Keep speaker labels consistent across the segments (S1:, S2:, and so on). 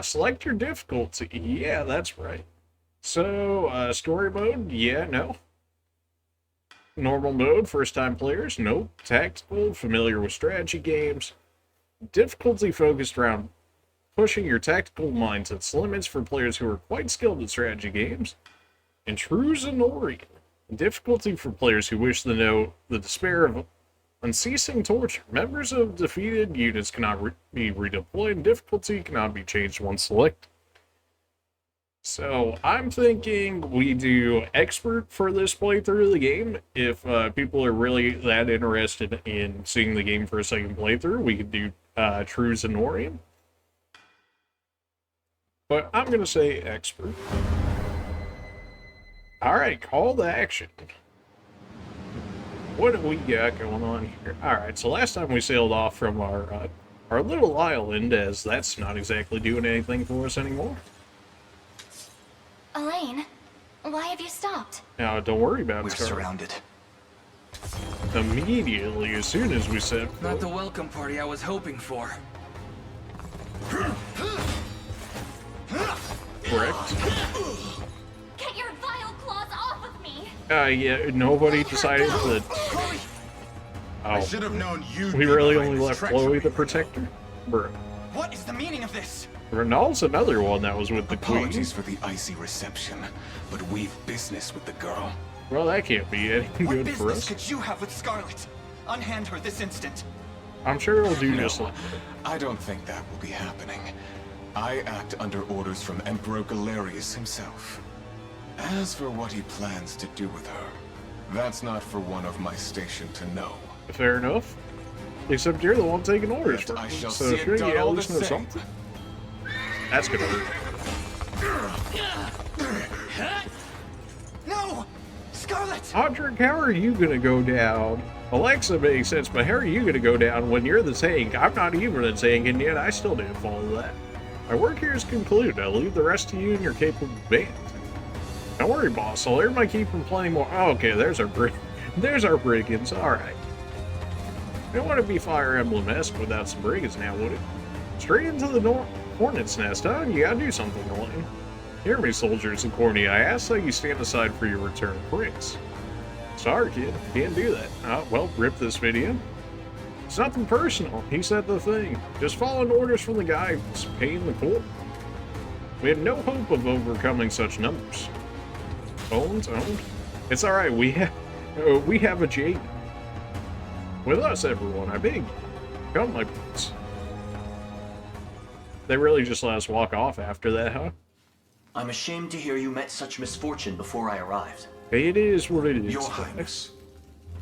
S1: Select your difficulty. Yeah, that's right. So, story mode? Yeah, no. Normal mode, first time players? Nope. Tactical, familiar with strategy games. Difficulty focused around pushing your tactical mind to its limits for players who are quite skilled at strategy games. And Truzinorian. Difficulty for players who wish to know the despair of unceasing torture. Members of defeated units cannot be redeployed. Difficulty cannot be changed once selected. So, I'm thinking we do expert for this playthrough of the game. If people are really that interested in seeing the game for a second playthrough, we could do Truzinorian. But I'm going to say expert. Alright, call to action. What do we got going on here? Alright, so last time we sailed off from our little island, as that's not exactly doing anything for us anymore.
S2: Elaine, why have you stopped?
S1: Now, don't worry about it,
S3: We're
S1: Scarlett.
S3: surrounded.
S1: Immediately, as soon as we said...
S4: Not the welcome party I was hoping for.
S1: Correct.
S2: Get your vile claws off of me!
S1: Yeah, nobody decided that...
S5: I should have known you'd
S1: We
S5: be
S1: really
S5: behind
S1: only
S5: this
S1: left
S5: treachery.
S1: Chloe the Protector? Bruh.
S3: What is the meaning of this?
S1: Renald's another one that was with the Queen.
S3: Apologies for the icy reception, but we've business with the girl.
S1: Well, that can't be any
S3: What
S1: good for
S3: business
S1: us.
S3: could you have with Scarlett? Unhand her this instant.
S1: I'm sure it'll do
S6: No,
S1: just like...
S6: I don't think that will be happening. I act under orders from Emperor Galerius himself. As for what he plans to do with her, that's not for one of my station to know.
S1: Fair enough. Except you're the one taking orders
S6: But
S1: from
S6: I
S1: me,
S6: shall
S1: so
S6: see it
S1: shouldn't
S6: done
S1: you at
S6: all
S1: least
S6: the
S1: know
S6: same.
S1: something? That's gonna hurt.
S3: No! Scarlett!
S1: Audric, how are you gonna go down? Alexa makes sense, but how are you gonna go down when you're the tank? I'm not even a tank, and yet I still didn't follow that. My work here is concluded. I leave the rest to you and your capable band. Don't worry, boss. I'll earn my keep from plenty more. Oh, okay, there's our brigands. All right. It wouldn't be Fire Emblem-esque without some brigands now, would it? Straight into the Hornet's Nest, huh? You gotta do something, Elaine. Hear me, soldiers and Corny. I ask that you stand aside for your return, Prince. Sorry, kid. Can't do that. Well, rip this video. It's nothing personal. He said the thing. Just following orders from the guy who's paying the court. We had no hope of overcoming such numbers. Owned? It's alright. We have a Jade. With us, everyone, I beg you. Come, my prince. They really just let us walk off after that, huh?
S7: I'm ashamed to hear you met such misfortune before I arrived.
S1: It is what it is.
S8: Your Highness,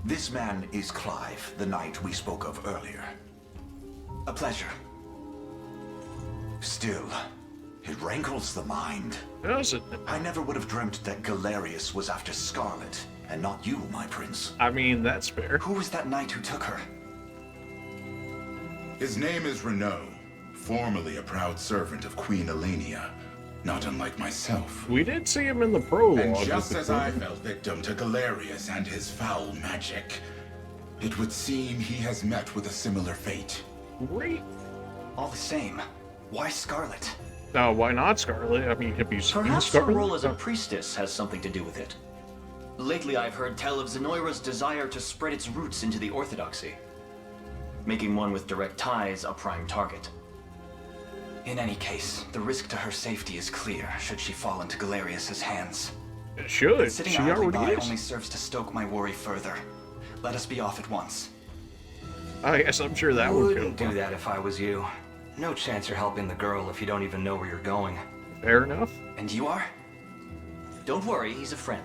S8: this man is Clive, the knight we spoke of earlier.
S7: A pleasure.
S8: Still, it rankles the mind.
S1: Does it?
S8: I never would have dreamt that Galerius was after Scarlett, and not you, my prince.
S1: I mean, that's fair.
S3: Who was that knight who took her?
S5: His name is Renaud, formerly a proud servant of Queen Elenia, not unlike myself.
S1: We did see him in the prologue.
S5: And
S1: with
S5: just
S1: the
S5: as I
S1: Queen.
S5: fell victim to Galerius and his foul magic, it would seem he has met with a similar fate.
S1: Great.
S3: All the same, why Scarlett?
S1: Why not Scarlet? I mean, have you seen
S7: Perhaps her
S1: Scarlet?
S7: role as a priestess has something to do with it. Lately, I've heard tell of Zenoira's desire to spread its roots into the Orthodoxy, making one with direct ties a prime target.
S3: In any case, the risk to her safety is clear should she fall into Galerius's hands.
S1: It should.
S3: Sitting
S1: She
S3: idly by
S1: already
S3: only
S1: is.
S3: serves to stoke my worry further. Let us be off at once.
S1: I guess I'm sure that
S4: I
S1: would
S4: wouldn't
S1: go.
S4: do that if I was you. No chance you're helping the girl if you don't even know where you're going.
S1: Fair enough.
S3: And you are?
S7: Don't worry, he's a friend.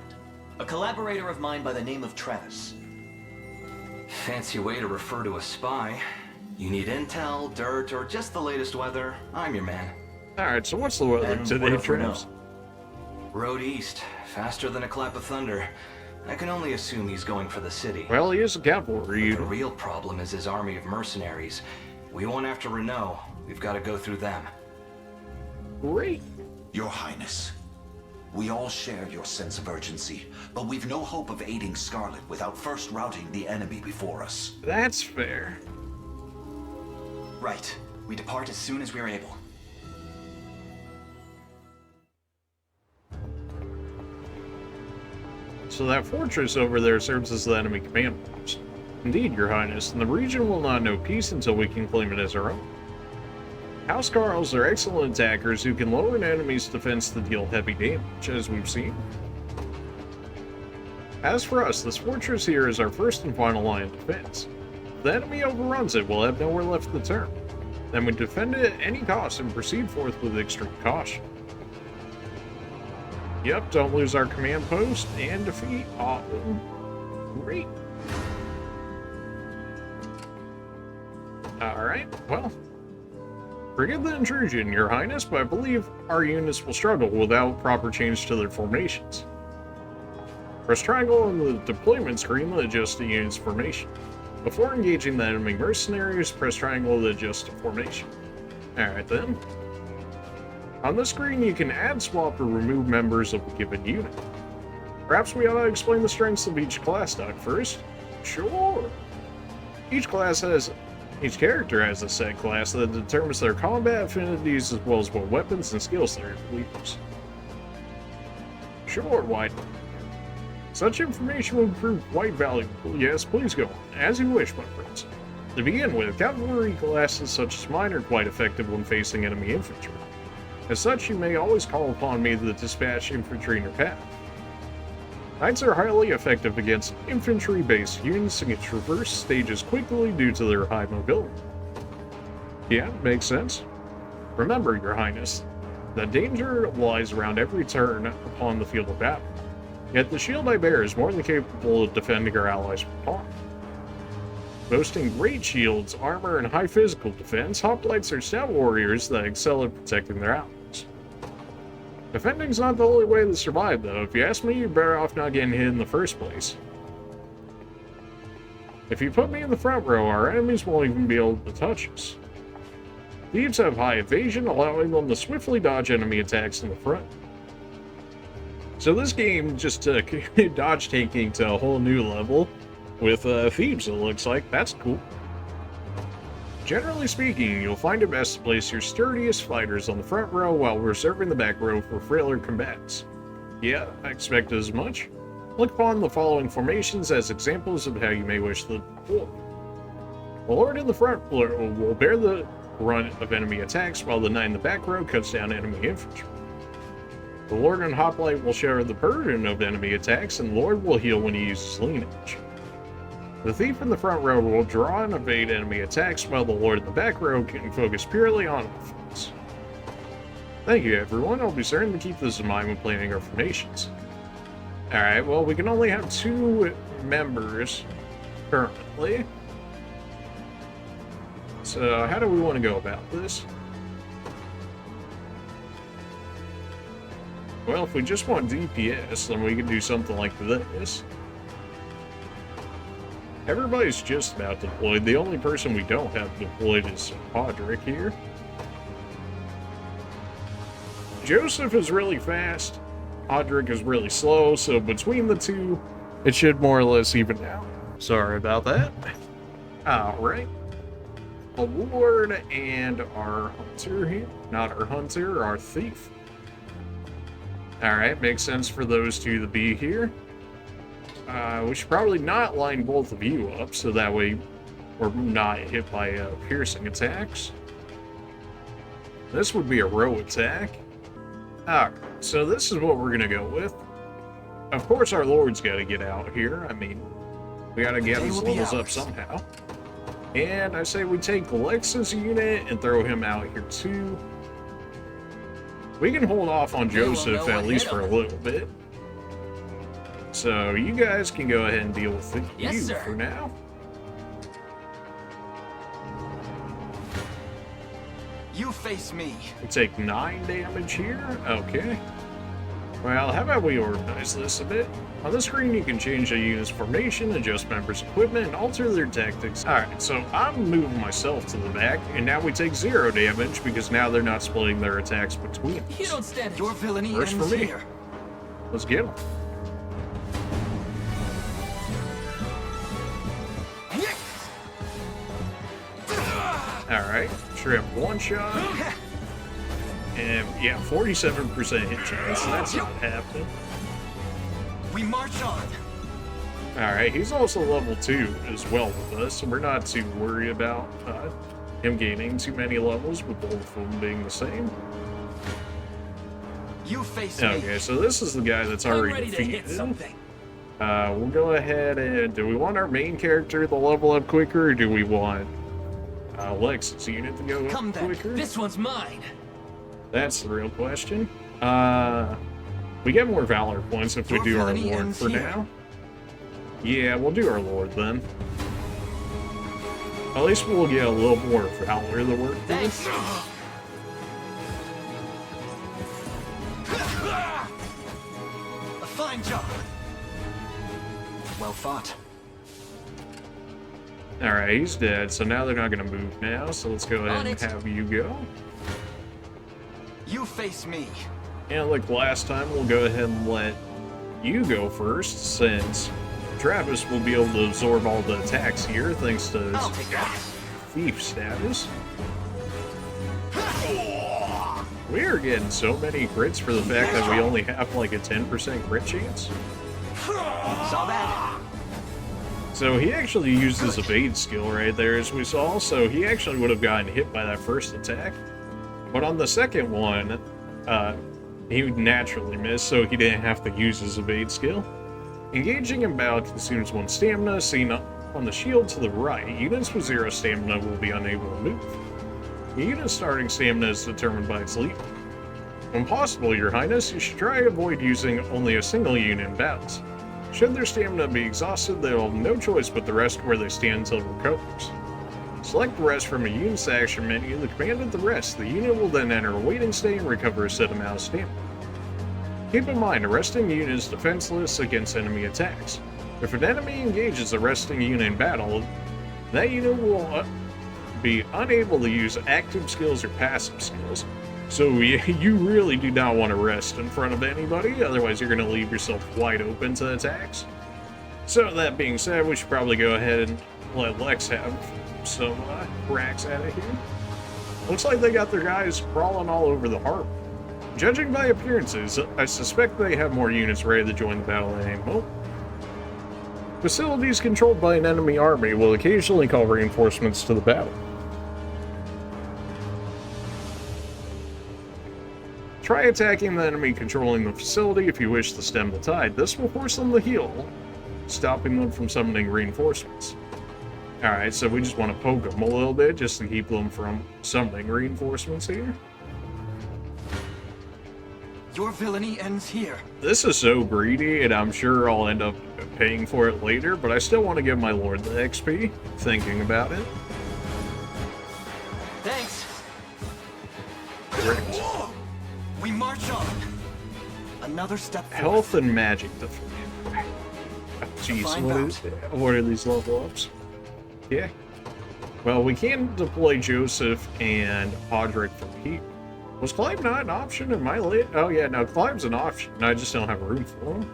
S7: A collaborator of mine by the name of Travis.
S4: Fancy way to refer to a spy. You need intel, dirt, or just the latest weather, I'm your man.
S1: Alright, so what's the weather
S7: And
S1: today,
S7: what if we
S1: Travis?
S4: Road east, faster than a clap of thunder. I can only assume he's going for the city.
S1: Well, he is a cavalry.
S4: The real problem is his army of mercenaries. We won't after Renaud. We've got to go through them.
S1: Great.
S8: Your Highness, we all share your sense of urgency, but we've no hope of aiding Scarlet without first routing the enemy before us.
S1: That's fair.
S3: Right. We depart as soon as we are able.
S1: so that fortress over there serves as the enemy command post. Indeed, Your Highness, and the region will not know peace until we can claim it as our own. Housecarls are excellent attackers who can lower an enemy's defense to deal heavy damage, as we've seen. As for us, this fortress here is our first and final line of defense. If the enemy overruns it, we'll have nowhere left to turn. Then we defend it at any cost and proceed forth with extreme caution. Yep, don't lose our command post and defeat. Awesome. Great. Alright, well. Forgive the intrusion, Your Highness, but I believe our units will struggle without proper change to their formations. Press triangle on the deployment screen to adjust the unit's formation. Before engaging the enemy mercenaries, press triangle to adjust the formation. Alright then. On this screen, you can add, swap, or remove members of a given unit. Perhaps we ought to explain the strengths of each class doc first? Sure! Each character has a set class that determines their combat affinities as well as what weapons and skills their leaders. Sure, why not? Such information will prove quite valuable. Yes, please go on. As you wish, my friends. To begin with, cavalry classes such as mine are quite effective when facing enemy infantry. As such, you may always call upon me to dispatch infantry in your path. Knights are highly effective against infantry-based units and can traverse stages quickly due to their high mobility. Yeah, makes sense. Remember, Your Highness, the danger lies around every turn upon the field of battle. Yet the shield I bear is more than capable of defending our allies from harm. Boasting great shields, armor, and high physical defense, hoplites are stout warriors that excel at protecting their allies. Defending's not the only way to survive, though. If you ask me, you're better off not getting hit in the first place. If you put me in the front row, our enemies won't even be able to touch us. Thieves have high evasion, allowing them to swiftly dodge enemy attacks in the front. So this game just took dodge taking to a whole new level with thieves, it looks like. That's cool. Generally speaking, you'll find it best to place your sturdiest fighters on the front row while reserving the back row for frailer combatants. Yeah, I expect as much. Look upon the following formations as examples of how you may wish to deploy. The Lord in the front row will bear the brunt of enemy attacks, while the Knight in the back row cuts down enemy infantry. The Lord and Hoplite will share the burden of enemy attacks, and the Lord will heal when he uses lineage. The Thief in the front row will draw and evade enemy attacks, while the Lord in the back row can focus purely on offense. Thank you, everyone. I'll be certain to keep this in mind when planning our formations. Alright, well, we can only have 2 members currently. So, how do we want to go about this? Well, if we just want DPS, then we can do something like this. Everybody's just about deployed. The only person we don't have deployed is Podrick here. Joseph is really fast. Podrick is really slow, so between the two, it should more or less even out. Sorry about that. Alright. A Lord and our Hunter here. Not our Hunter, our Thief. Alright, makes sense for those two to be here. We should probably not line both of you up, so that way we're not hit by piercing attacks. This would be a row attack. Alright, so this is what we're gonna go with. Of course our Lord's gotta get out here. I mean, we gotta get his levels up somehow. And I say we take Alexa's unit and throw him out here too. We can hold off on Joseph at least for a little bit. So you guys can go ahead and deal with you for now.
S3: You face me.
S1: We take 9 damage here. Okay. Well, how about we organize this a bit? On the screen, you can change a unit's formation, adjust members' equipment, and alter their tactics. Alright, so I'm moving myself to the back, and now we take 0 damage because now they're not splitting their attacks between us.
S3: You don't stand your villainy
S1: First for me.
S3: here.
S1: Let's get them. Alright, Shrimp 1 shot. And yeah, 47% hit chance. That's not happening.
S3: We march on.
S1: Alright, he's also level 2 as well with us, so we're not too worried about him gaining too many levels, with both of them being the same.
S3: You face me.
S1: Okay, so this is the guy that's
S3: I'm
S1: already
S3: ready to hit
S1: defeated.
S3: something.
S1: We'll go ahead and... Do we want our main character to level up quicker, or do we want Lex's unit to go
S3: Come
S1: up
S3: then.
S1: quicker?
S3: This one's mine.
S1: That's the real question. We get more Valor points if we
S3: Your
S1: do our
S3: villainy
S1: Lord
S3: ends
S1: for
S3: here.
S1: now. Yeah, we'll do our Lord then. At least we'll get a little more Valor to work with.
S3: Thanks. A fine job. Well fought.
S1: Alright, he's dead, so now they're not going to move now, so let's go ahead
S3: On
S1: and
S3: it.
S1: have you go.
S3: You face me.
S1: And like last time, we'll go ahead and let you go first, since Travis will be able to absorb all the attacks here, thanks to
S3: I'll
S1: his
S3: take that.
S1: thief status. We are getting so many crits for the fact that we only have like a 10% crit chance.
S3: Saw that.
S1: So he actually used his evade skill right there, as we saw, so he actually would have gotten hit by that first attack. But on the second one, he would naturally miss, so he didn't have to use his evade skill. Engaging in battle consumes 1 stamina, seen on the shield to the right. Units with 0 stamina will be unable to move. The unit's starting stamina is determined by its leader. When possible, Your Highness, you should try to avoid using only a single unit in battles. Should their stamina be exhausted, they will have no choice but to rest where they stand until it recovers. Select rest from a unit's action menu. The command of the rest. The unit will then enter a waiting state and recover a set amount of stamina. Keep in mind, a resting unit is defenseless against enemy attacks. If an enemy engages a resting unit in battle, that unit will be unable to use active skills or passive skills. So you really do not want to rest in front of anybody, otherwise you're going to leave yourself wide open to attacks. So that being said, we should probably go ahead and let Lex have some cracks at it here. Looks like they got their guys crawling all over the harbor. Judging by appearances, I suspect they have more units ready to join the battle at any moment. Facilities controlled by an enemy army will occasionally call reinforcements to the battle. Try attacking the enemy controlling the facility if you wish to stem the tide. This will force them to heal, stopping them from summoning reinforcements. Alright, so we just want to poke them a little bit just to keep them from summoning reinforcements here.
S3: Your villainy ends here.
S1: This is so greedy, and I'm sure I'll end up paying for it later, but I still want to give my lord the XP, thinking about it.
S3: Thanks.
S1: Great.
S3: We march on. Another step forward.
S1: Health and magic defense. Jeez, what are these level ups? Yeah. Well, we can deploy Joseph and Podrick for Pete. Was Clive not an option in my list? Oh yeah, no, Clive's an option. I just don't have room for him.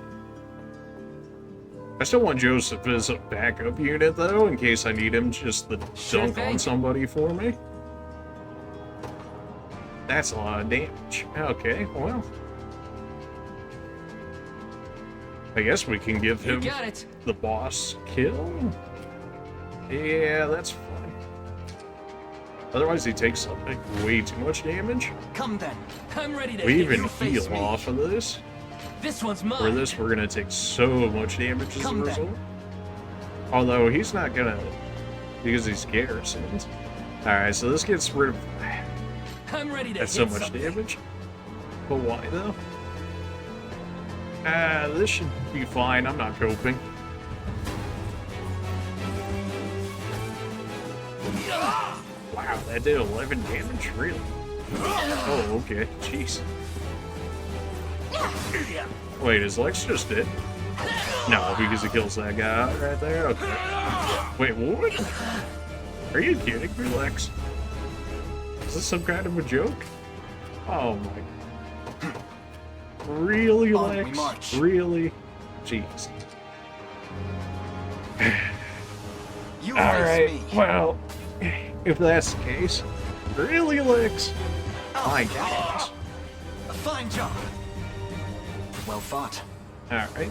S1: I still want Joseph as a backup unit, though, in case I need him just to dunk on somebody for me. That's a lot of damage. Okay, well. I guess we can give him the boss kill. Yeah, that's fine. Otherwise, he takes like way too much damage.
S3: Come then. I'm ready to
S1: We
S3: hit.
S1: even
S3: You face
S1: heal
S3: me.
S1: off of this.
S3: This one's mine.
S1: For this, we're gonna take so much damage as a
S3: Come then.
S1: result. Although he's not gonna, because he's garrisoned. Alright, so this gets rid of
S3: I'm ready to
S1: that's
S3: hit
S1: so much
S3: something.
S1: damage. But why though? This should be fine. I'm not coping. Wow, that did 11 damage, really? Oh, okay. Jeez. Wait, is Lex just dead? No, because he kills that guy right there? Okay. Wait, what? Are you kidding me, Lex? Is this some kind of a joke? Oh my... Really,
S3: On we
S1: Lex?
S3: march.
S1: Really? Jeez.
S3: You face
S1: Alright,
S3: me.
S1: well, if that's the case, really, Lex? My
S3: Oh,
S1: gosh.
S3: a fine job. Well fought.
S1: Alright.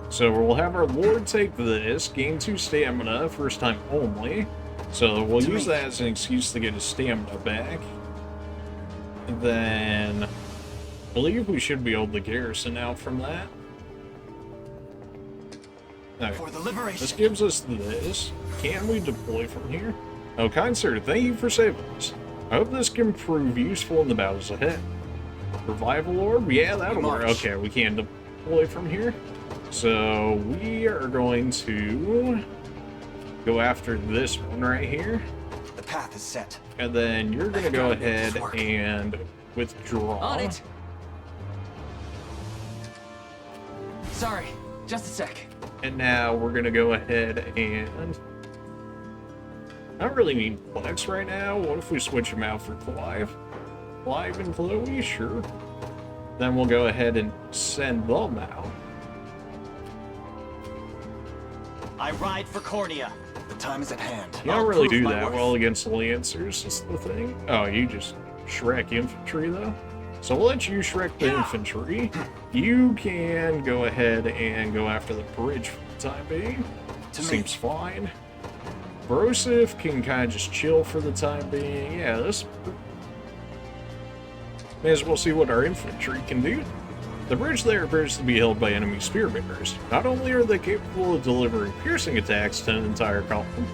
S1: So we'll have our Lord take this, gain 2 stamina, first time only. So we'll use that as an excuse to get his stamina back. And then I believe we should be able to garrison out from that. Alright,
S3: For the liberation.
S1: this gives us this. Can we deploy from here? Oh, kind sir, thank you for saving us. I hope this can prove useful in the battles ahead. Revival orb? Yeah, that'll work. Okay, we can deploy from here. So we are going to go after this one right here.
S3: The path is set.
S1: And then you're going to go ahead and withdraw.
S7: On it. Sorry, just a sec.
S1: And now we're going to go ahead and... I don't really need Plex right now. What if we switch him out for Clive? Clive and Chloe? Sure. Then we'll go ahead and send them out.
S7: I ride for Cornea.
S3: The time is at hand.
S1: You don't
S3: I'll
S1: really
S3: prove
S1: do
S3: my
S1: that
S3: worth.
S1: well against Lancers, is the thing. Oh, you just Shrek infantry, though? So we'll let you Shrek the infantry. You can go ahead and go after the bridge for the time being. Seems fine. Brosif can kind of just chill for the time being. Yeah, this... May as well see what our infantry can do. The bridge there appears to be held by enemy spearbearers. Not only are they capable of delivering piercing attacks to an entire column,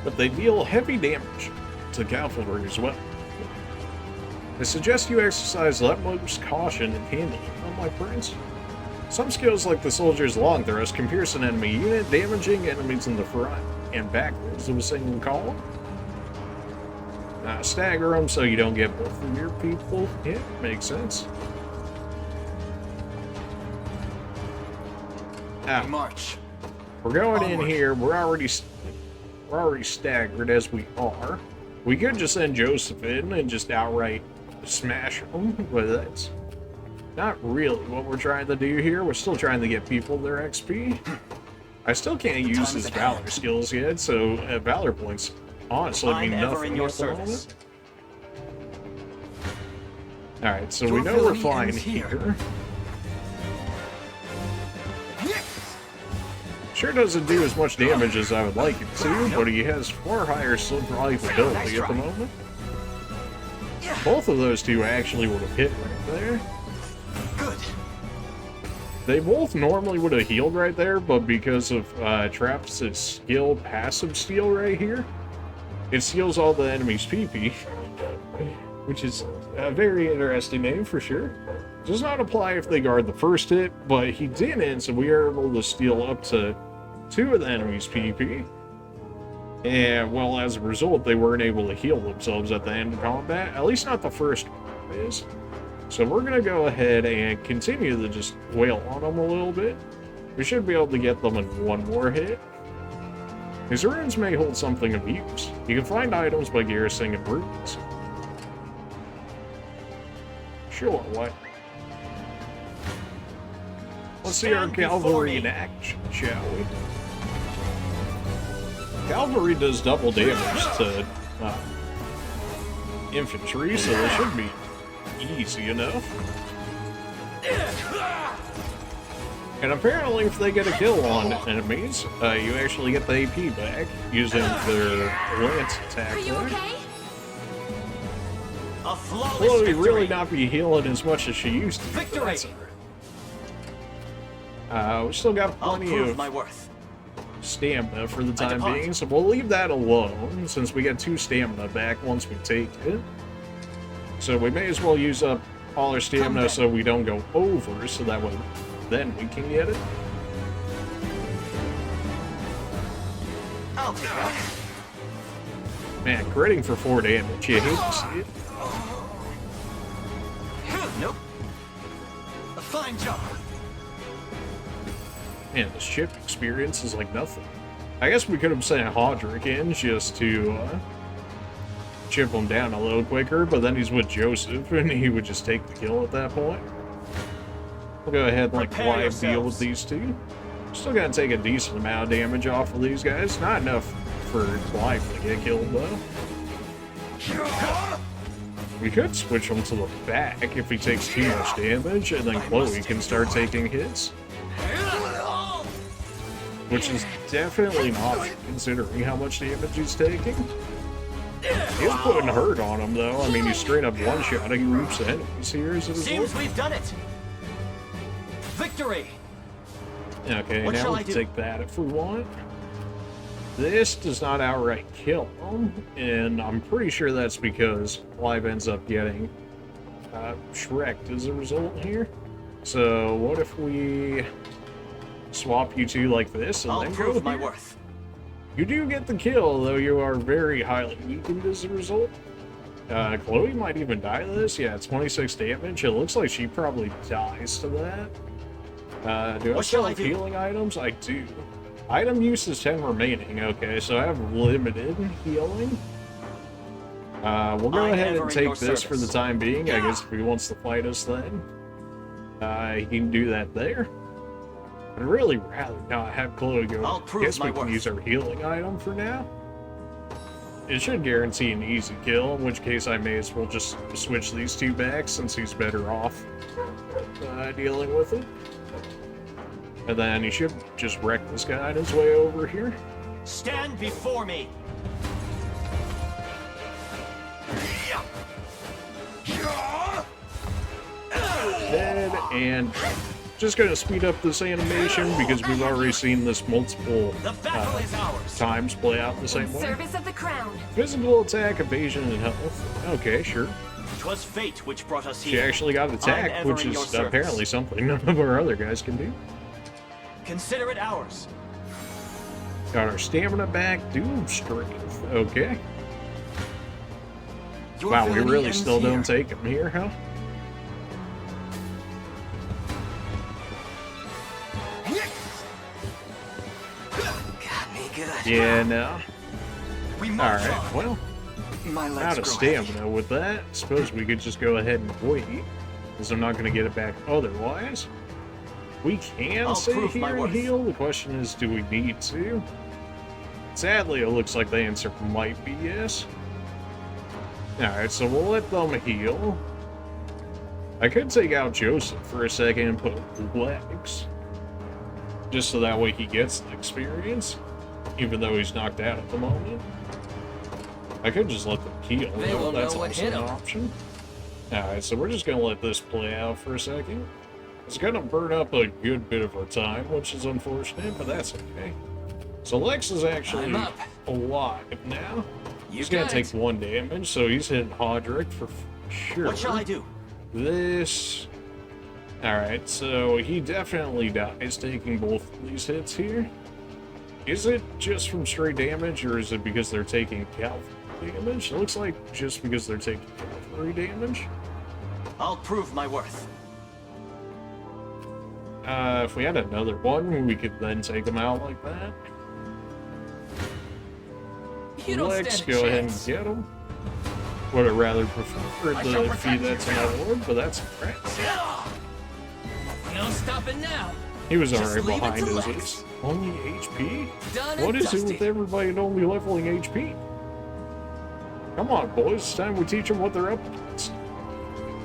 S1: but they deal heavy damage to cavalry as well. I suggest you exercise the utmost caution in handling them, my prince. Some skills like the soldier's long thrust can pierce an enemy unit, damaging enemies in the front and backwards of a single column. Stagger them so you don't get both of your people hit. Makes sense. Now,
S3: March.
S1: we're going in here. We're already staggered as we are. We could just send Joseph in and just outright smash them, but that's not really what we're trying to do here. We're still trying to get people their XP. I still can't use his Valor skills yet, so Valor points honestly mean nothing at the moment. Alright, so we know we're fine here. Sure doesn't do as much damage as I would like it to, but he has far higher survivability at the moment. Both of those two actually would have hit right there.
S3: Good.
S1: They both normally would have healed right there, but because of Traps' skill passive steal right here, it steals all the enemy's PP, which is a very interesting name for sure. Does not apply if they guard the first hit, but he didn't, so we are able to steal up to 2 of the enemy's PP. And, well, as a result, they weren't able to heal themselves at the end of combat. At least not the first one is. So we're going to go ahead and continue to just wail on them a little bit. We should be able to get them in one more hit. His runes may hold something of use. You can find items by garrisoning runes. Sure, what? Let's see our cavalry in action, shall we? Cavalry does double damage to infantry, so they should be easy enough. And apparently if they get a kill on enemies, you actually get the AP back using their lance attack.
S2: Are you okay?
S7: A flawless
S1: Chloe
S7: victory.
S1: really not be healing as much as she used to.
S7: Victory.
S1: We still got
S7: I'll
S1: plenty
S7: prove
S1: of
S7: my worth.
S1: stamina for the time
S7: depart.
S1: being, so we'll leave that alone since we get 2 stamina back once we take it. So we may as well use up all our stamina so we don't go over, so that way then we can get it.
S3: I'll take that.
S1: Man, critting for 4 damage, you hate to see it.
S3: Nope. A fine job.
S1: Man, this chip experience is like nothing. I guess we could have sent Hodrick in just to chip him down a little quicker, but then he's with Joseph, and he would just take the kill at that point. We'll go ahead and let
S7: Prepare
S1: Clive deal with these two. Still gotta take a decent amount of damage off of these guys. Not enough for Clive to get killed, though. We could switch him to the back if he takes too much damage, and then Chloe can start taking hits. which is definitely an option considering how much damage he's taking. He's putting hurt on him though. I mean, he's straight up one-shotting groups of enemies here as a result.
S7: Seems we've done it. Victory.
S1: Okay,
S7: What
S1: now
S7: shall
S1: we
S7: I
S1: can
S7: do?
S1: take that if we want. This does not outright kill him, and I'm pretty sure that's because Clive ends up getting Shrek'd as a result here. So what if we swap you two like this and
S7: I'll
S1: then go
S7: prove my
S1: here?
S7: worth.
S1: You do get the kill, though you are very highly weakened as a result. Chloe might even die to this. Yeah, 26 damage. It looks like she probably dies to that. Do I
S7: What
S1: still
S7: shall I
S1: have
S7: do?
S1: healing items? I do. Item use is 10 remaining. Okay, so I have limited healing. We'll go
S7: I'm
S1: ahead
S7: ever
S1: and
S7: in
S1: take
S7: your
S1: this for the
S7: service.
S1: time being. I guess if he wants to fight us then. He can do that there. I'd really rather not have Chloe go.
S7: I'll prove
S1: Guess we
S7: my
S1: can
S7: worth.
S1: use our healing item for now. It should guarantee an easy kill, in which case I may as well just switch these two back since he's better off dealing with it. And then he should just wreck this guy on his way over here.
S7: Stand before me.
S1: Dead, and just gonna speed up this animation because we've already seen this multiple
S7: The battle is ours.
S1: times play out the same
S2: In
S1: way.
S2: service of the crown.
S1: Physical attack, evasion, and health. Okay, sure.
S7: 'Twas fate which brought us
S1: She
S7: here.
S1: actually got attack,
S7: ever
S1: which
S7: in your
S1: is
S7: service.
S1: apparently something none of our other guys can do.
S7: Consider it ours.
S1: Got our stamina back, doom strength. Okay.
S7: Your
S1: Wow, we
S7: villainy
S1: really
S7: ends
S1: still
S7: here.
S1: don't take him here, huh?
S3: Got me good.
S1: Yeah, no.
S7: We march
S1: Alright,
S7: on.
S1: well,
S3: My legs
S1: out of
S3: grow
S1: stamina with that. Suppose we could just go ahead and wait, because I'm not going to get it back otherwise. We can
S7: I'll
S1: stay
S7: prove my
S1: here and
S7: worth.
S1: heal. The question is, do we need to? Sadly, it looks like the answer might be yes. Alright, so we'll let them heal. I could take out Joseph for a second and put legs. Just so that way he gets the experience. Even though he's knocked out at the moment. I could just let them heal.
S9: They
S1: though.
S9: won't know
S1: That's
S9: what
S1: also
S9: hit
S1: an
S9: 'em.
S1: option. Alright, so we're just gonna let this play out for a second. It's gonna burn up a good bit of our time, which is unfortunate, but that's okay. So Lex is actually
S9: I'm up.
S1: alive now.
S9: You
S1: He's gonna
S9: got
S1: take
S9: it.
S1: 1 damage, so he's hitting Hodrick for sure.
S7: What shall I do?
S1: This. Alright, so he definitely dies taking both of these hits here. Is it just from straight damage, or is it because they're taking cavalry damage? It looks like just because they're taking cavalry damage.
S7: I'll prove my worth.
S1: If we had another one, we could then take them out like that.
S9: You don't
S1: Lex,
S9: stand a
S1: go ahead and
S9: chance.
S1: get him. Would have rather preferred
S9: I
S1: the
S9: shall
S1: defeat
S9: protect
S1: that's an award, but that's alright.
S9: No stopping now.
S1: He was
S9: Just
S1: already
S9: leave it
S1: behind
S9: to
S1: his
S9: Lex.
S1: ace. Only HP?
S9: Done
S1: What
S9: and
S1: is it
S9: dusted.
S1: with everybody only leveling HP? Come on, boys. It's time we teach them what they're up against.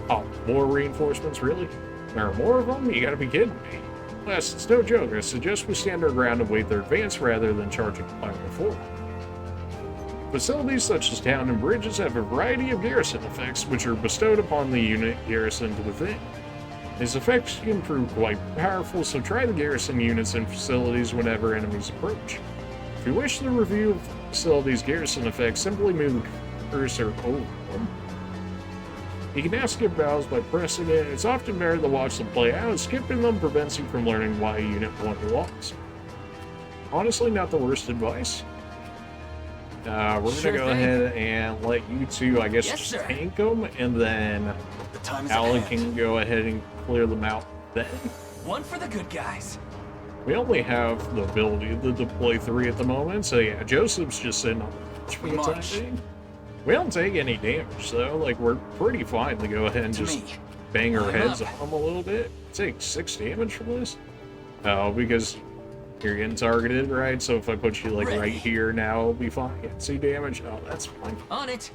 S1: Oh, more reinforcements, really? There are more of them? You gotta be kidding me. Plus, it's no joke. I suggest we stand our ground and wait their advance rather than charging by before. Facilities such as town and bridges have a variety of garrison effects which are bestowed upon the unit garrisoned within. These effects can prove quite powerful, so try the garrison units and facilities whenever enemies approach. If you wish to review facilities' garrison effects, simply move the cursor over them. You can now skip battles by pressing it. It's often better to watch them play out, as skipping them prevents you from learning why a unit won or lost. Honestly, not the worst advice. We're gonna
S9: Sure
S1: go
S9: thing.
S1: ahead and let you two, I guess,
S9: Yes,
S1: just
S9: sir.
S1: tank them, and then
S3: The time is
S1: Alan
S3: at hand.
S1: can go ahead and clear them out then.
S9: One for the good guys.
S1: We only have the ability to deploy 3 at the moment, so yeah, Joseph's just sitting on the bench for
S3: We
S1: the time
S3: march.
S1: being. We don't take any damage, though. Like, we're pretty fine to go ahead and
S3: To
S1: just
S3: me.
S1: bang our
S9: I'm
S1: heads
S9: up.
S1: on them a little bit. Take 6 damage from this? Oh, because you're getting targeted, right? So if I put you, like,
S9: Ready.
S1: right here now, it'll be fine. Can't see damage? Oh, that's fine.
S9: On it.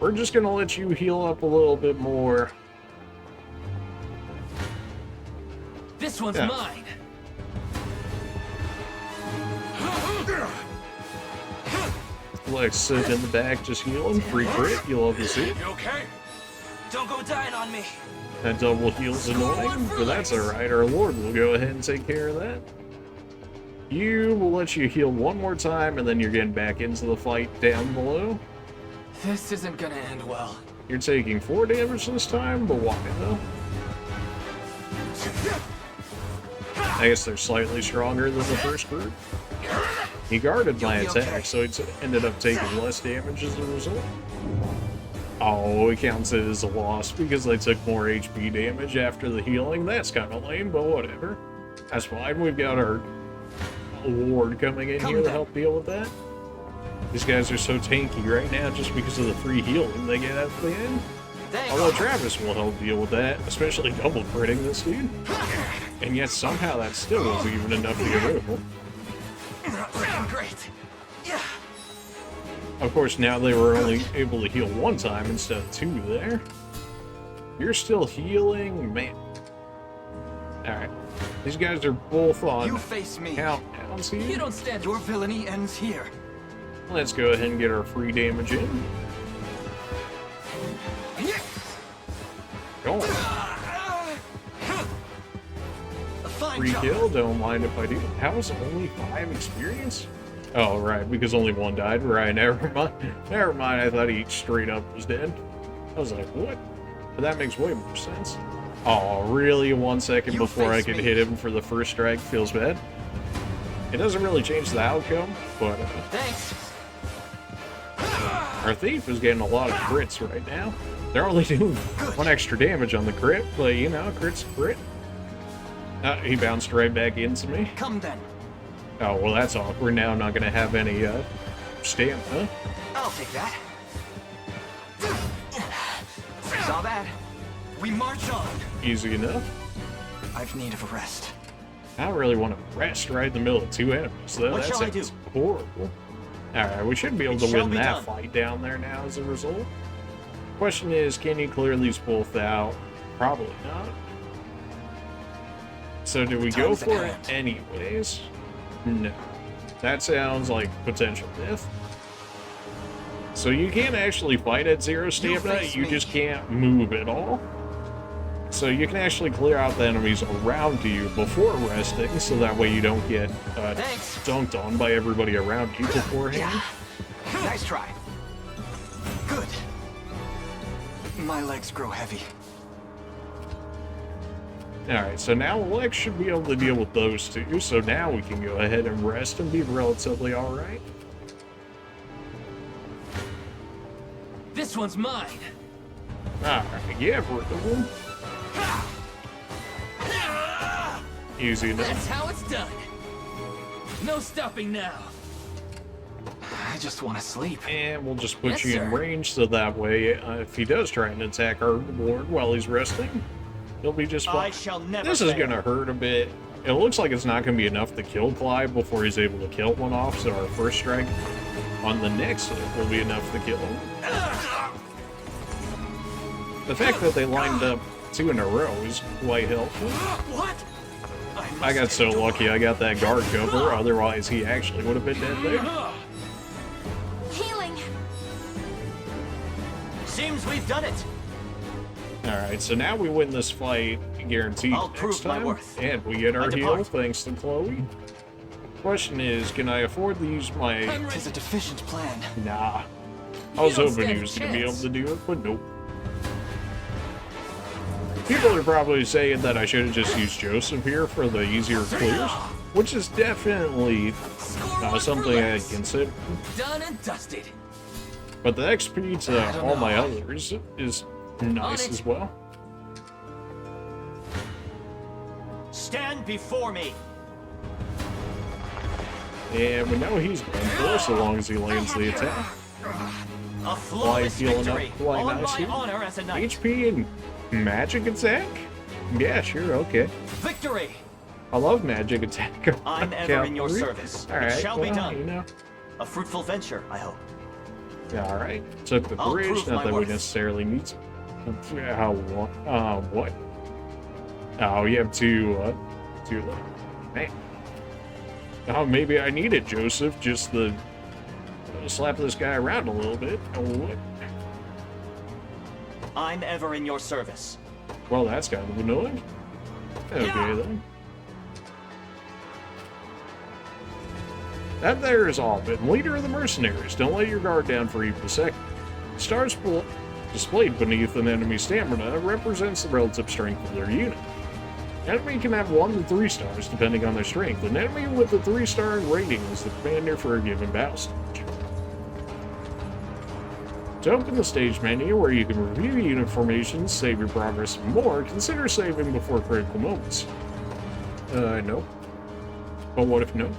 S1: We're just gonna let you heal up a little bit more.
S9: This one's
S1: Yeah.
S9: mine.
S1: Lex sitting in the back just healing. Free crit, you love to see it.
S9: You okay? Don't go dying on me.
S1: That double heal's annoying, but that's alright. Our Lord will go ahead and take care of that. You will let you heal one more time, and then you're getting back into the fight down below.
S9: This isn't gonna end well.
S1: You're taking 4 damage this time, but why though? I guess they're slightly stronger than the first group. He guarded my attack, so he ended up taking less damage as a result. Oh, it counts it as a loss because they took more HP damage after the healing. That's kind of lame, but whatever. That's fine. We've got our Lord coming in here to help deal with that. These guys are so tanky right now just because of the free healing they get at the end. Although Travis will help deal with that, especially double critting this dude. And yet somehow that still wasn't even enough to get rid of him.
S9: Great. Yeah.
S1: Of course, now they were only able to heal 1 time instead of 2 there. You're still healing? Man. Alright. These guys are both on
S3: You face me.
S1: countdowns here.
S9: You don't stand.
S3: Your villainy ends here.
S1: Let's go ahead and get our free damage in. Go on. Free kill, don't mind if I do. How is only 5 experience? Oh, right, because only 1 died. Right, never mind. Never mind, I thought he straight up was dead. I was like, what? But that makes way more sense. Oh, really? 1 second before I could hit him for the first strike feels bad? It doesn't really change the outcome, but
S9: Thanks.
S1: our thief is getting a lot of crits right now. They're only doing 1 extra damage on the crit, but you know, crit's a crit. He bounced right back into me.
S3: Come then.
S1: Oh, well, that's awkward. Now I'm not going to have any stamina.
S3: I'll take that. Saw that. We march on.
S1: Easy enough.
S3: I've need of a rest.
S1: I don't really want to rest right in the middle of 2 enemies, though.
S3: What
S1: That
S3: shall I
S1: sounds
S3: do?
S1: horrible. Alright, we should be able
S3: It
S1: to
S3: shall
S1: win
S3: be
S1: that
S3: done.
S1: fight down there now as a result. Question is, can you clear these both out? Probably not. So do we go
S3: Time's at
S1: for it
S3: hand.
S1: anyways? No. That sounds like potential death. So you can't actually fight at 0 stamina,
S3: face
S1: you
S3: me.
S1: just can't move at all. So you can actually clear out the enemies around you before resting, so that way you don't get
S3: Thanks.
S1: dunked on by everybody around you beforehand.
S3: Nice try. Good. My legs grow heavy.
S1: Alright, so now Lex should be able to deal with those 2, so now we can go ahead and rest and be relatively alright.
S9: This one's mine.
S1: Alright, yeah, rid of them. Easy enough.
S9: That's how it's done. No stopping now.
S3: I just want to sleep.
S1: And we'll just put
S9: Yes,
S1: you in
S9: sir.
S1: range, so that way, if he does try and attack our Lord while he's resting, he'll be just fine.
S7: I shall never
S1: This is
S7: fail.
S1: gonna hurt a bit. It looks like it's not gonna be enough to kill Clive before he's able to kill one off, so our first strike on the next hit will be enough to kill him. The fact that they lined up 2 in a row is quite helpful.
S3: What?
S1: I got so lucky I got that guard cover, otherwise he actually would have been dead there.
S2: Healing.
S7: Seems we've done it.
S1: Alright, so now we win this fight, guaranteed
S7: I'll
S1: next
S7: prove my
S1: time,
S7: worth.
S1: and we get our
S7: I
S1: heal
S7: depart.
S1: thanks to Chloe. Question is, can I afford to use my...
S9: I'm
S3: Tis a
S9: ready.
S3: deficient plan.
S1: Nah. I
S9: You
S1: was
S9: don't
S1: hoping he
S9: stand a
S1: was going to be able
S9: chance.
S1: to do it, but nope. People are probably saying that I should have just used Joseph here for the easier clears, which is definitely
S9: Score one for
S1: something I'd
S9: Lex.
S1: consider.
S9: Done and dusted.
S1: But the XP to
S3: I don't
S1: all my
S3: know.
S1: others is nice
S9: it.
S1: as well.
S7: Stand before me.
S1: And we know he's been for so long as he lands the attack.
S7: A flawless
S1: healing up
S7: victory.
S1: quite
S7: On
S1: nice
S7: my
S1: here.
S7: honor as a knight.
S1: HP and magic attack? Yeah, sure, okay.
S7: Victory.
S1: I love magic attack.
S7: I'm ever in your
S1: Cavalry.
S7: service.
S1: Alright,
S7: It shall be
S1: well,
S7: done.
S1: you know.
S7: A fruitful venture, I hope.
S1: Alright, took the
S7: I'll
S1: bridge,
S7: prove
S1: not
S7: my
S1: that we
S7: worth.
S1: necessarily need to. What? Oh, you have two left. Man. Oh, maybe I needed Joseph, just the slap this guy around a little bit. Oh, what?
S7: I'm ever in your service.
S1: Well, that's kind of annoying. Okay, then. That there is Alvin, leader of the mercenaries. Don't let your guard down for even a second. Stars displayed beneath an enemy's stamina represents the relative strength of their unit. Enemy can have 1 to 3 stars depending on their strength. An enemy with a 3-star rating is the commander for a given battle stage. To open the stage menu where you can review unit formations, save your progress, and more, consider saving before critical moments. No. But what if no?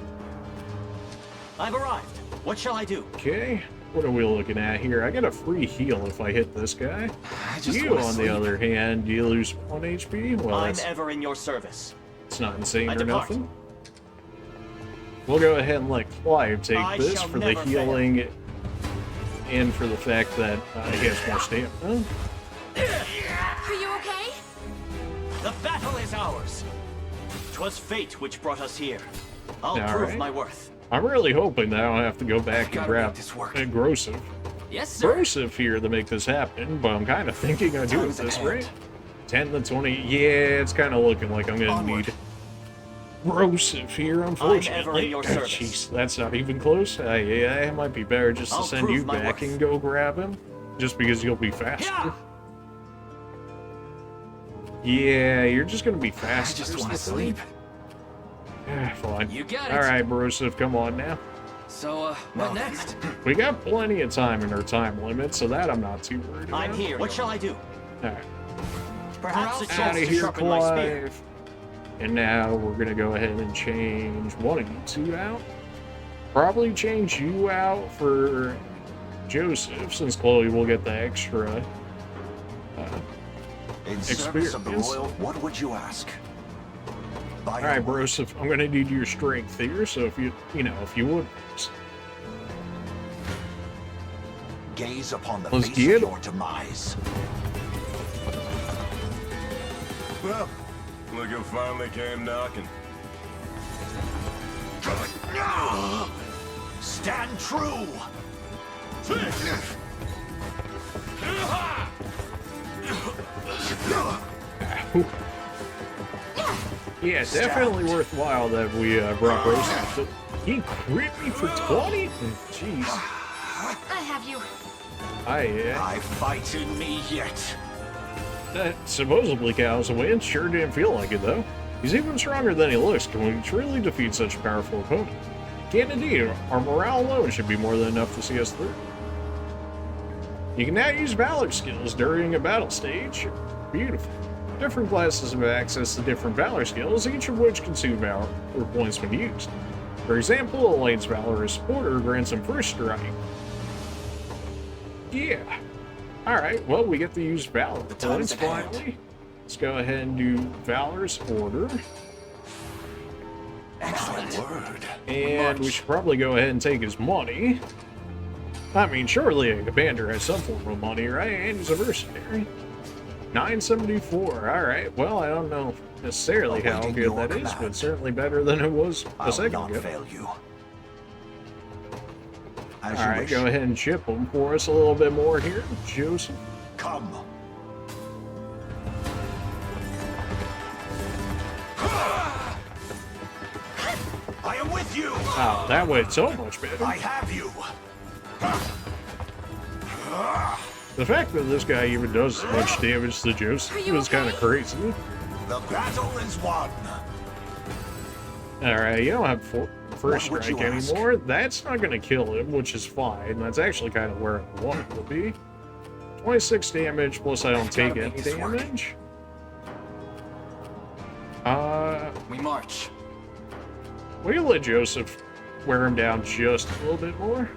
S7: I've arrived. What shall I do?
S1: Okay, what are we looking at here? I get a free heal if I hit this guy. You, on the other hand, you lose 1 HP? Well,
S7: I'm ever in your service.
S1: It's not insane
S7: I
S1: or
S7: depart.
S1: nothing. We'll go ahead and let Clive take this for the healing and for the fact that he has more stamina.
S2: Are you okay?
S7: The battle is ours. 'Twas fate which brought us here. I'll
S1: All
S7: prove
S1: right.
S7: my worth.
S1: I'm really hoping that I don't have to go back and grab Grosif.
S9: Yes, sir.
S1: Grosif here to make this happen, but I'm kind of thinking I do with
S3: Time's
S1: this,
S3: at
S1: right?
S3: hand.
S1: 10 to 20. Yeah, it's kind of looking like I'm going to need Grosif here,
S7: ever
S1: unfortunately.
S7: in your
S1: Oh,
S7: service.
S1: jeez, that's not even close. Yeah, it might be better just to
S7: I'll
S1: send
S7: prove
S1: you
S7: my
S1: back
S7: worth.
S1: and go grab him, just because you'll be faster.
S7: Yeah.
S1: Yeah, you're just going to be
S3: I
S1: faster.
S3: just
S1: is
S3: want
S1: the
S3: to
S1: thing.
S3: sleep.
S1: Fine.
S9: You got it.
S1: All right, Brosif, come on now.
S9: So, what next?
S1: We got plenty of time in our time limit, so that I'm not too worried about.
S7: I'm here. What shall I do?
S1: All right.
S7: Perhaps a
S1: Out
S7: chance
S1: of
S7: to
S1: here,
S7: sharpen my spear.
S1: Clive. And now we're gonna go ahead and change one of you two out. Probably change you out for Joseph, since Chloe will get the extra.
S8: In service of the
S1: Experience.
S8: royal, what would you ask? By
S1: All
S8: your
S1: right,
S8: word.
S1: Broseph, I'm gonna need your strength here. So if you would.
S8: Gaze upon the
S1: Let's
S8: face
S1: get
S8: of
S1: it.
S8: your demise.
S6: Well, look who finally came knocking.
S8: Stand true!
S1: Yeah, definitely worthwhile that we brought Broseph. But he crit me for 20? Jeez.
S2: I have you.
S8: I fight in me yet.
S1: That supposedly counts a win. Sure didn't feel like it, though. He's even stronger than he looks. Can we truly defeat such a powerful opponent? Can indeed. Our morale alone should be more than enough to see us through. You can now use Valor skills during a battle stage. Beautiful. Different classes have access to different Valor skills, each of which consume Valor points when used. For example, Elaine's Valorous Supporter grants him first strike. Yeah. Alright, well, we get to use Valor points
S3: time's at hand.
S1: finally. Let's go ahead and do Valor's Order.
S3: Excellent.
S8: Word.
S1: And we should probably go ahead and take his money. I mean, surely a commander has some form of money, right? And he's a mercenary. 974. Alright, well, I don't know necessarily how
S8: Awaiting
S1: good
S8: your
S1: that is,
S8: command.
S1: but certainly better than it was a
S8: I'll
S1: second
S8: not
S1: ago.
S8: fail you. As you
S1: Alright,
S8: wish.
S1: go ahead and chip them for us a little bit more here, Joseph.
S8: Come. I am with you.
S1: Oh, that went so much better.
S8: I have you.
S1: The fact that this guy even does as much damage to Joseph
S2: Are you
S1: is kind of
S2: okay?
S1: crazy.
S8: The battle is won.
S1: Alright, you don't have first
S8: What would
S1: strike
S8: you ask?
S1: anymore. That's not going to kill him, which is fine. That's actually kind of where I want it to be. 26 damage, plus I don't take
S3: gotta
S1: any
S3: make this work.
S1: damage.
S3: We march.
S1: Will you let Joseph wear him down just a little bit more?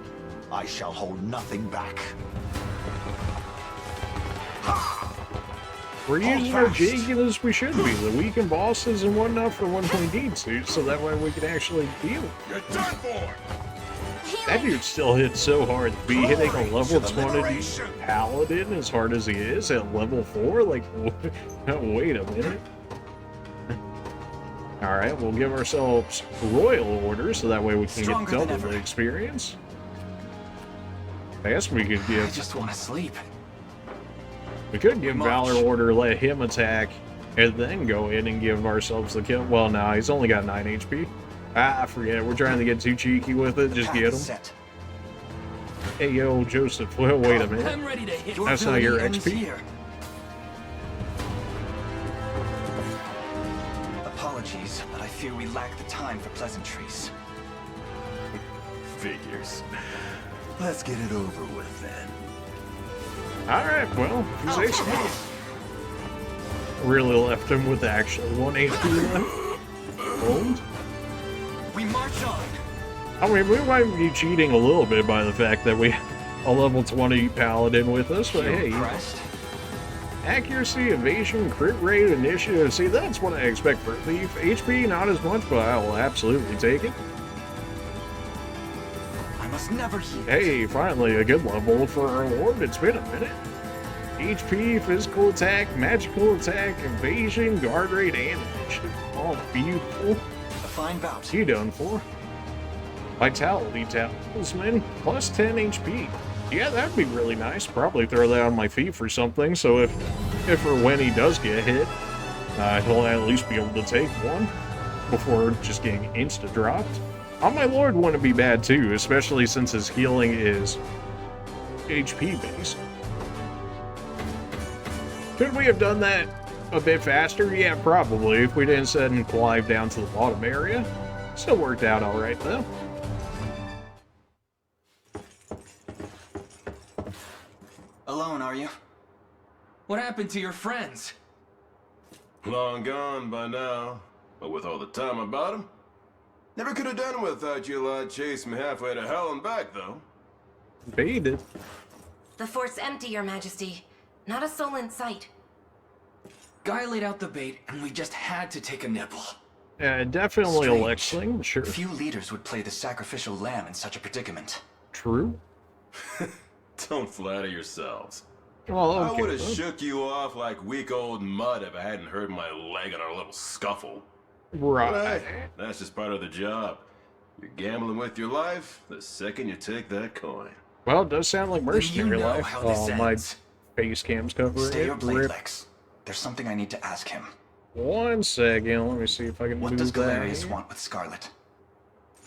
S8: I shall hold nothing back.
S1: We're using our Jagan as we should be, the weakened bosses and whatnot for when we need to, so that way we can actually deal.
S5: You're done for!
S1: That dude still hits so hard to be hitting a level
S8: to the
S1: 20
S8: liberation.
S1: paladin as hard as he is at level 4? Like, wait a minute. Alright, we'll give ourselves royal order so that way we can
S3: Stronger
S1: get
S3: than
S1: double the
S3: ever.
S1: experience. I guess we could
S3: I
S1: give
S3: just want to sleep.
S1: Valor Order, let him attack, and then go in and give ourselves the kill. Well, no, he's only got 9 HP. Ah, forget it. We're trying to get too cheeky with it. Just get him.
S3: Set.
S1: Hey, yo, Joseph. Well, wait a minute.
S9: I'm ready to hit.
S1: That's not your
S3: ends
S1: XP.
S3: here. Apologies, but I fear we lack the time for pleasantries.
S6: Figures. Let's get it over with then.
S1: Alright, well, he's HP. Really left him with actually 1 HP left. Old.
S3: We march on.
S1: I mean, we might be cheating a little bit by the fact that we have a level 20 paladin with us, but hey.
S3: Impressed?
S1: Accuracy, evasion, crit rate, initiative. See, that's what I expect for a thief. HP, not as much, but I will absolutely take it.
S3: I must never yield.
S1: Hey, finally a good level for our award. It's been a minute. HP, physical attack, magical attack, evasion, guard rate, and initiative. Oh, beautiful.
S3: A fine bout.
S1: You done for? Vitality Talisman, plus 10 HP. Yeah, that'd be really nice. Probably throw that on my feet for something, so if or when he does get hit, he'll at least be able to take one before just getting insta-dropped. On my lord wouldn't be bad too, especially since his healing is HP based. Could we have done that a bit faster? Yeah, probably, if we didn't send Clive down to the bottom area. Still worked out alright though.
S3: Alone, are you?
S9: What happened to your friends?
S6: Long gone by now. But with all the time about them, never could have done without you lot chasing me halfway to hell and back, though.
S1: Baited.
S10: The fort's empty, Your Majesty. Not a soul in sight.
S9: Guy laid out the bait, and we just had to take a nibble.
S1: Definitely a
S3: Strange.
S1: Lex thing, sure.
S3: Few leaders would play the sacrificial lamb in such a predicament.
S1: True.
S6: Don't flatter yourselves.
S1: Well,
S6: I
S1: okay.
S6: would have shook you off like weak old mud if I hadn't hurt my leg in our little scuffle.
S1: Right.
S6: But hey, that's just part of the job. You're gambling with your life the second you take that coin.
S1: Well, it does sound like mercenary
S3: know
S1: life.
S3: how this
S1: My
S3: ends.
S1: face cam's covering
S3: Stay your
S1: it.
S3: blade,
S1: Rip.
S3: Lex. There's something I need to ask him.
S1: 1 second. Let me see if I can
S3: What
S1: move
S3: does
S1: that.
S3: Galerius want with Scarlett?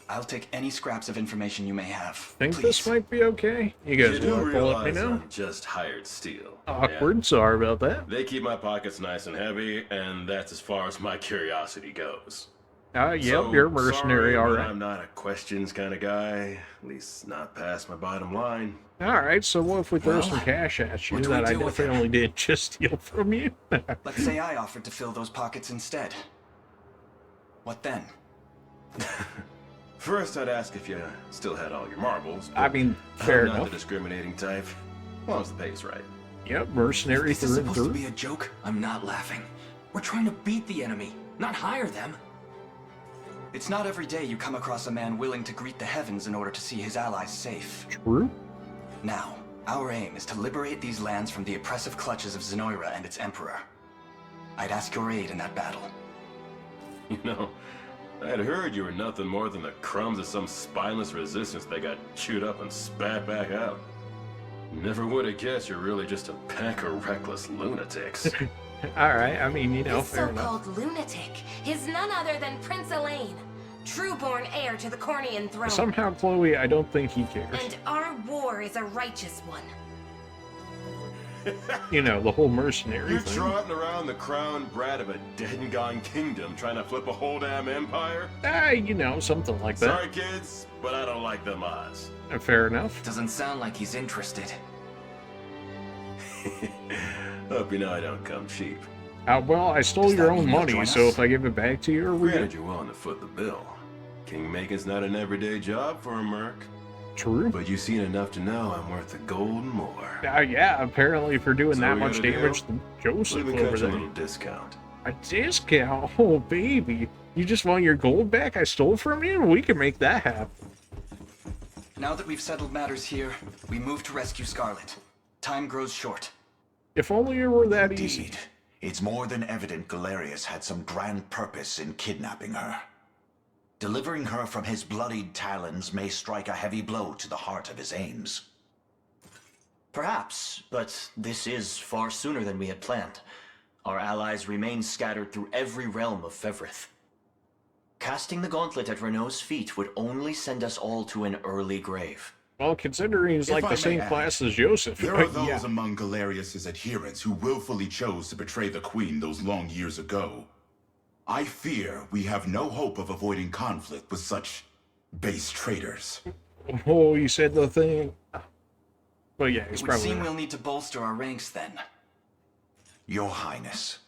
S3: I'll take any scraps of information you may have.
S1: Think
S3: Please.
S1: this might be okay? You guys
S6: You do
S1: want to let me
S6: realize
S1: know?
S6: I'm just hired steel.
S1: Awkward.
S6: Yeah.
S1: Sorry about that.
S6: They keep my pockets nice and heavy, and that's as far as my curiosity goes.
S1: Yep,
S6: So,
S1: you're a mercenary,
S6: sorry,
S1: all
S6: but
S1: right.
S6: I'm not a questions kind of guy. At least not past my bottom line.
S1: All right, so what if we throw
S3: Well,
S1: some cash at you
S3: what do we
S1: that I
S3: do with it?
S1: definitely did just steal from you?
S3: Let's say I offered to fill those pockets instead. What then?
S6: First, I'd ask if you still had all your marbles.
S1: I mean, fair
S6: I'm not
S1: enough.
S6: the discriminating type. As long as the pay's right.
S1: Yep, mercenary
S9: Is this
S1: through and
S9: supposed to
S1: through.
S9: be a joke? I'm not laughing. We're trying to beat the enemy, not hire them.
S3: It's not every day you come across a man willing to greet the heavens in order to see his allies safe.
S1: True.
S3: Now, our aim is to liberate these lands from the oppressive clutches of Zenoira and its emperor. I'd ask your aid in that battle.
S6: You know, I'd heard you were nothing more than the crumbs of some spineless resistance that got chewed up and spat back out. Never would have guessed you're really just a pack of reckless lunatics.
S1: All right, I mean, you know,
S10: This
S1: fair enough.
S10: so-called lunatic is none other than Prince Elaine, true-born heir to the Cornian throne.
S1: Somehow, Chloe, I don't think he cares.
S10: And our war is a righteous one.
S1: You know, the whole mercenary
S6: You're
S1: thing.
S6: trotting around the crowned brat of a dead and gone kingdom trying to flip a whole damn empire?
S1: You know, something like that.
S6: Sorry, kids, but I don't like them odds.
S1: Fair enough.
S9: Doesn't sound like he's interested.
S6: Hope you know I don't come cheap.
S1: Well, I stole
S3: Does
S1: your
S3: that
S1: own
S3: mean you'll
S1: money,
S3: join
S1: so
S3: us?
S1: if I give it back to you, are we
S6: Granted,
S1: good?
S6: you're willing to foot the bill. Kingmaking's not an everyday job for a merc,
S1: True.
S6: but you've seen enough to know I'm worth the gold and more.
S1: Yeah, apparently for doing
S6: So
S1: that
S6: we
S1: much
S6: got a
S1: damage
S6: deal?
S1: to Joseph
S6: Let me
S1: over
S6: cut you a
S1: there.
S6: little discount.
S1: A discount? Oh, baby. You just want your gold back I stole from you? We can make that happen.
S3: Now that we've settled matters here, we move to rescue Scarlett. Time grows short.
S1: If only it were that easy.
S8: Indeed. It's more than evident Galerius had some grand purpose in kidnapping her. Delivering her from his bloodied talons may strike a heavy blow to the heart of his aims.
S7: Perhaps, but this is far sooner than we had planned. Our allies remain scattered through every realm of Fevrith. Casting the gauntlet at Renault's feet would only send us all to an early grave.
S1: Well, considering he's
S5: If
S1: like
S5: I
S1: the same
S5: may add,
S1: class as Joseph.
S5: There are those
S1: yeah.
S5: among Galerius's adherents who willfully chose to betray the Queen those long years ago. I fear we have no hope of avoiding conflict with such base traitors.
S1: Oh, you said the thing. Well, yeah, he's
S3: It would
S1: probably
S3: seem
S1: right.
S3: we'll need to bolster our ranks then.
S8: Your Highness,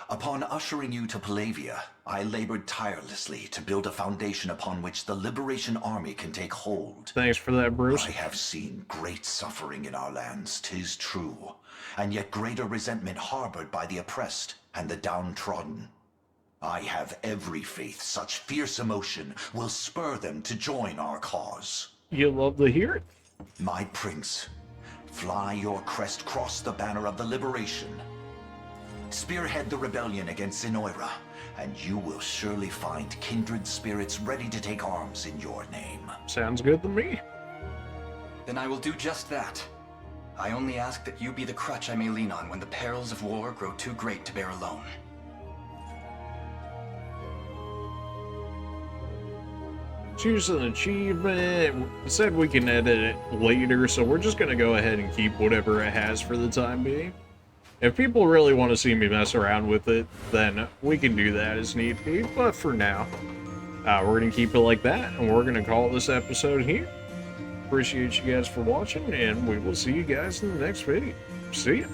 S8: upon ushering you to Palavia, I labored tirelessly to build a foundation upon which the Liberation Army can take hold.
S1: Thanks for that, Bruce.
S8: I have seen great suffering in our lands, 'tis true, and yet greater resentment harbored by the oppressed and the downtrodden. I have every faith such fierce emotion will spur them to join our cause.
S1: You love to hear it.
S8: My prince, fly your crest across the banner of the liberation. Spearhead the rebellion against Zenoira, and you will surely find kindred spirits ready to take arms in your name.
S1: Sounds good to me.
S3: Then I will do just that. I only ask that you be the crutch I may lean on when the perils of war grow too great to bear alone.
S1: Choose an achievement. It said we can edit it later, so we're just going to go ahead and keep whatever it has for the time being. If people really want to see me mess around with it, then we can do that as need be. But for now, we're going to keep it like that, and we're going to call this episode here. Appreciate you guys for watching, and we will see you guys in the next video. See ya.